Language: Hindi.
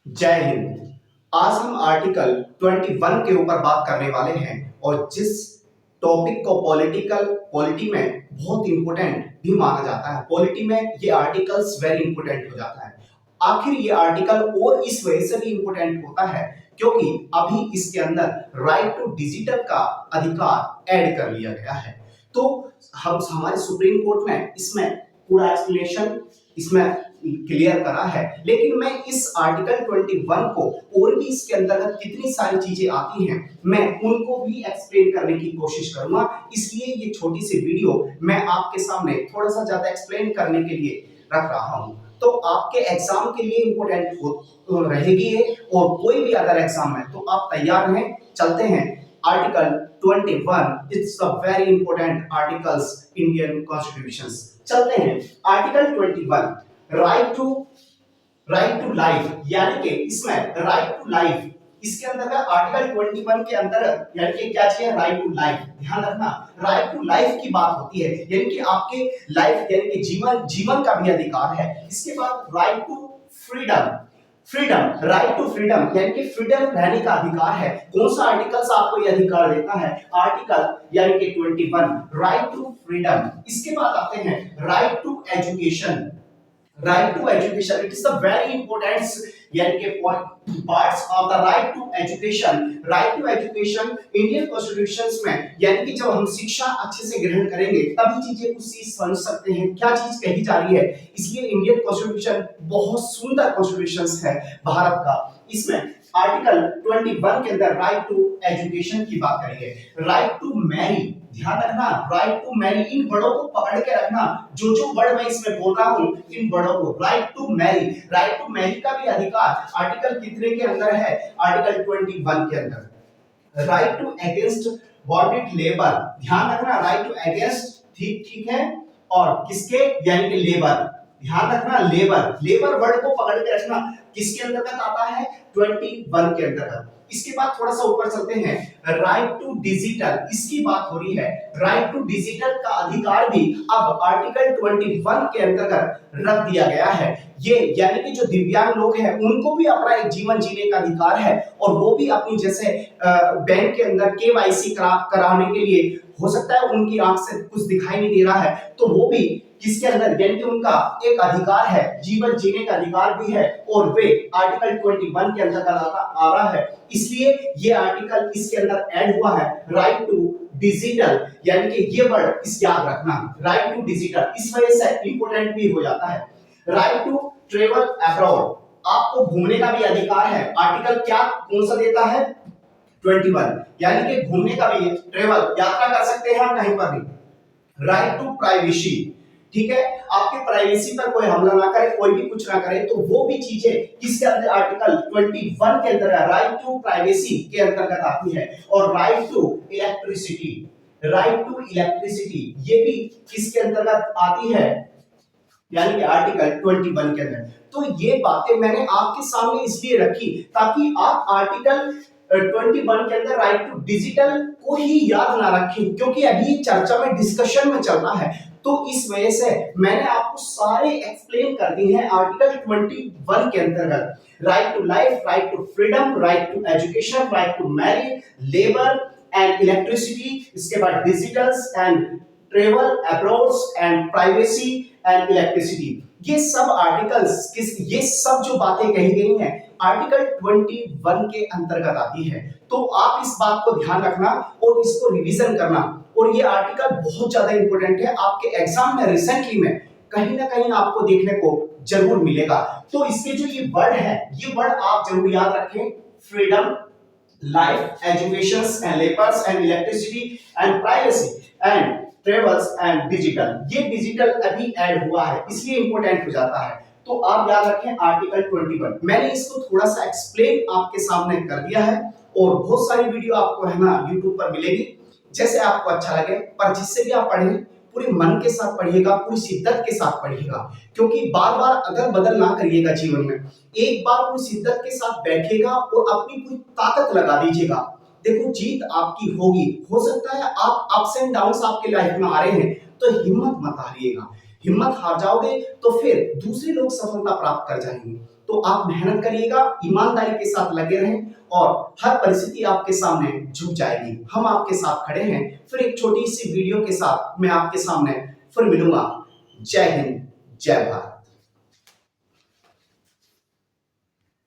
जय हिंद। आज हम आर्टिकल 21 के ऊपर बात करने वाले हैं और जिस टॉपिक को पॉलिटी में बहुत इंपॉर्टेंट भी माना जाता है, पॉलिटी में ये आर्टिकल्स वेरी इंपॉर्टेंट हो जाता है। आखिर ये आर्टिकल और इस वजह से भी इंपॉर्टेंट होता है क्योंकि अभी इसके अंदर राइट टू डिजिटल का अधिकार ऐड कर लिया गया है। तो हम हमारे सुप्रीम कोर्ट ने इसमें पूरा एक्सप्लेनेशन इसमें क्लियर करा है, लेकिन मैं इस आर्टिकल 21 को और भी इसके अंतर्गत कितनी सारी चीजें आती हैं मैं उनको भी एक्सप्लेन करने की कोशिश करूंगा। इसलिए ये छोटी सी वीडियो मैं आपके सामने थोड़ा सा ज्यादा एक्सप्लेन करने के लिए रख रहा हूं, तो आपके एग्जाम के लिए इंपॉर्टेंट रहेगी ये और कोई भी अदर एग्जाम है तो आप तैयार हैं। चलते हैं article 21, it's a very important articles Indian constitution. चलते हैं आर्टिकल 21, राइट टू लाइफ, यानी कि इसमें राइट टू लाइफ इसके अंतर्गत आर्टिकल 21 के अंतर्गत यानी कि क्या चाहिए, राइट टू लाइफ। ध्यान रखना, राइट टू लाइफ की बात होती है, यानी कि आपके लाइफ यानी कि जीवन का भी अधिकार है। इसके बाद right to freedom, right to freedom यानी कि फ्रीडम रहने का अधिकार है। कौन सा आर्टिकल्स आपको यह अधिकार देता है? आर्टिकल यानी कि 21, राइट टू फ्रीडम। इसके बाद आते हैं right to education, right to education it is the very important यानी कि parts of the right to education. Right to education Indian constitutions में यानी कि जब हम शिक्षा अच्छे से ग्रहण करेंगे तभी चीजें कुछ चीज समझ सकते हैं क्या चीज कही जा रही है। इसलिए इंडियन कॉन्स्टिट्यूशन बहुत सुंदर कॉन्स्टिट्यूशन है भारत का। इसमें आर्टिकल 21 के अंदर राइट टू एजुकेशन की बात करेंगे। राइट टू मैरी, ध्यान रखना, राइट टू मैरी, इन वर्डों को पकड़ के रखना, जो वर्ड मैं इसमें बोल रहा हूं इन वर्डों को। Right to marry, right to marry का भी अधिकार आर्टिकल कितने के अंदर है? आर्टिकल 21 के अंदर। Right to against bonded labour, ध्यान रखना, राइट टू अगेंस्ट, ठीक है, और किसके, यानी कि लेबर। ध्यान रखना, लेबर वर्ड को पकड़ के रखना, किसके अंतर्गत आता है? 21 के अंतर्गत। इसके बाद थोड़ा सा ऊपर चलते हैं, राइट टू डिजिटल, इसकी बात हो रही है। राइट टू डिजिटल का अधिकार भी अब आर्टिकल 21 के अंतर्गत रख दिया गया है। ये यानी कि जो दिव्यांग लोग हैं उनको भी अपना एक जीवन जीने का अधिकार है और वो भी अपनी जैसे बैंक के अंदर केवाईसी कराने के लिए हो सकता है उनकी आंख से कुछ दिखाई नहीं दे रहा है तो वो भी किसके अंदर, यानी कि उनका एक अधिकार है, जीवन जीने का अधिकार भी है और वे आर्टिकल 21 के अंदर आ रहा है। इसलिए ये आर्टिकल इसके अंदर ऐड हुआ है, राइट टू डिजिटल, यानी कि ये वर्ड इस याद रखना, राइट टू डिजिटल, इस वजह से इंपॉर्टेंट भी हो जाता है। राइट टू ट्रेवल अब्रॉड, आपको घूमने का भी अधिकार है। आर्टिकल क्या कौन सा देता है? 21, यानी कि घूमने का भी, ट्रेवल, यात्रा कर सकते हैं हम कहीं पर भी। राइट टू प्राइवेसी, ठीक है, आपके प्राइवेसी पर कोई हमला ना करे, कोई भी कुछ ना करे, तो वो भी चीजें किसके अंदर? आर्टिकल 21 के अंदर है, राइट टू प्राइवेसी के अंतर्गत आती है। और right to electricity, right to electricity ये भी किसके अंतर्गत आती है? यानी कि आर्टिकल 21 के अंदर। तो ये बातें मैंने आपके सामने इसलिए रखी ताकि आप आर्टिकल 21 के अंदर राइट टू डिजिटल को ही याद ना रखें, क्योंकि अभी चर्चा में डिस्कशन में चल रहा है, तो इस वजह से मैंने आपको सारे एक्सप्लेन कर दिए हैं आर्टिकल 21 के अंतर्गत। Right to life, right to freedom, right to education, right to marriage, labour and electricity, इसके बाद digitals and travel abroad and privacy and electricity. ये सब आर्टिकल्स ये सब जो बातें कही गई हैं आर्टिकल 21 के अंतर्गत आती है। तो आप इस बात को ध्यान रखना और इसको रिवीजन करना। और ये आर्टिकल बहुत ज्यादा इंपॉर्टेंट है, आपके एग्जाम में रिसेंटली में कहीं ना कहीं आपको देखने को जरूर मिलेगा। तो इसके जो ये वर्ड है, ये वर्ड आप जरूर याद रखें, freedom, life, education and labours and electricity and privacy and travels and digital. ये डिजिटल अभी ऐड हुआ है इसलिए इंपॉर्टेंट हो जाता है। तो आप याद रखें आर्टिकल 21। मैंने इसको थोड़ा सा एक्सप्लेन आपके सामने कर दिया है और बहुत सारी वीडियो आपको है ना यूट्यूब पर मिलेगी, जैसे आपको अच्छा लगे, पर जिससे भी आप पढ़ें पूरे मन के साथ पढ़िएगा, पूरी शिद्दत के साथ पढ़िएगा, क्योंकि बार बार अगर बदल ना करिएगा जीवन में, एक बार पूरी शिद्दत के साथ बैठिएगा और अपनी पूरी ताकत लगा दीजिएगा, देखो जीत आपकी होगी। हो सकता है आप अप्स एंड डाउन्स आपके लाइफ में आ रहे हैं तो हिम्मत मत हारिएगा, हिम्मत हार जाओगे तो फिर दूसरे लोग सफलता प्राप्त कर जाएंगे। तो आप मेहनत करिएगा, ईमानदारी के साथ लगे रहें और हर परिस्थिति आपके सामने झुक जाएगी। हम आपके साथ खड़े हैं। फिर एक छोटी सी वीडियो के साथ मैं आपके सामने फिर मिलूंगा। जय हिंद, जय भारत।